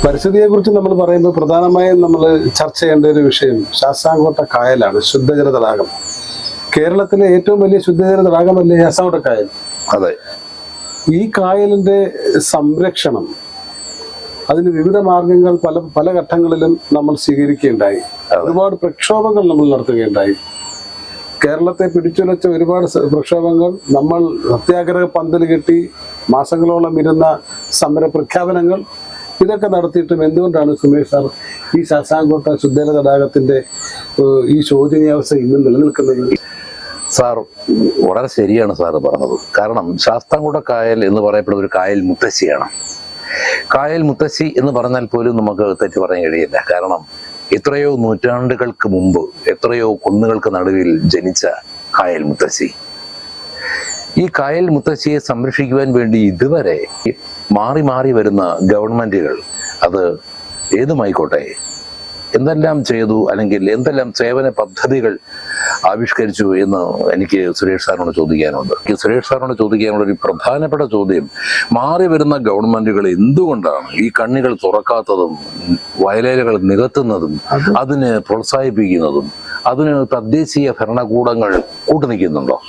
പരിസ്ഥിതിയെക്കുറിച്ച് നമ്മൾ പറയുമ്പോൾ പ്രധാനമായും നമ്മൾ ചർച്ച ചെയ്യേണ്ട ഒരു വിഷയം ശാസ്താംകോട്ട കായലാണ്, ശുദ്ധജല തടാകം. കേരളത്തിലെ ഏറ്റവും വലിയ ശുദ്ധജല തടാകമല്ലേ ശാസ്താംകോട്ട കായൽ? അതെ. ഈ കായലിന്റെ സംരക്ഷണം, അതിന് വിവിധ മാർഗങ്ങൾ പല പല ഘട്ടങ്ങളിലും നമ്മൾ സ്വീകരിക്കുകയുണ്ടായി. ഒരുപാട് പ്രക്ഷോഭങ്ങൾ നമ്മൾ നടത്തുകയുണ്ടായി. കേരളത്തെ പിടിച്ചുലച്ച ഒരുപാട് പ്രക്ഷോഭങ്ങൾ, നമ്മൾ സത്യാഗ്രഹ പന്തൽ കെട്ടി മാസങ്ങളോളം ഇരുന്ന സമര പ്രഖ്യാപനങ്ങൾ, ഇതൊക്കെ നടത്തിയിട്ടും എന്തുകൊണ്ടാണ് സുമേഷ് സാർ ഈ ശാസ്താംകോട്ട ശുദ്ധജല തടാകത്തിന്റെ ഈ ശോചനീയാവസ്ഥ ഇന്നും നിലനിൽക്കുന്നത്? സാർ വളരെ ശരിയാണ് സാറ് പറഞ്ഞത്. കാരണം ശാസ്താംകോട്ട കായൽ എന്ന് പറയപ്പെടുന്ന ഒരു കായൽ മുത്തശ്ശിയാണ്. കായൽ മുത്തശ്ശി എന്ന് പറഞ്ഞാൽ പോലും നമുക്ക് തെറ്റ് പറയാൻ കഴിയില്ല. കാരണം എത്രയോ നൂറ്റാണ്ടുകൾക്ക് മുമ്പ് എത്രയോ കുന്നുകൾക്ക് നടുവിൽ ജനിച്ച കായൽ മുത്തശ്ശി. ഈ കായൽ മുത്തശ്ശിയെ സംരക്ഷിക്കുവാൻ വേണ്ടി ഇതുവരെ മാറി മാറി വരുന്ന ഗവൺമെന്റുകൾ, അത് ഏതുമായിക്കോട്ടെ, എന്തെല്ലാം ചെയ്തു, അല്ലെങ്കിൽ എന്തെല്ലാം സേവന പദ്ധതികൾ ആവിഷ്കരിച്ചു എന്ന് എനിക്ക് സുരേഷ് സാറിനോട് ചോദിക്കാനുണ്ട്. സുരേഷ് സാറിനോട് ചോദിക്കാനുള്ള ഒരു പ്രധാനപ്പെട്ട ചോദ്യം, മാറി വരുന്ന ഗവൺമെന്റുകൾ എന്തുകൊണ്ടാണ് ഈ കണ്ണികൾ തുറക്കാത്തതും വയലേലകൾ നികത്തുന്നതും അതിന് പ്രോത്സാഹിപ്പിക്കുന്നതും അതിന് തദ്ദേശീയ ഭരണകൂടങ്ങൾ കൂട്ടുനിൽക്കുന്നുണ്ടോ?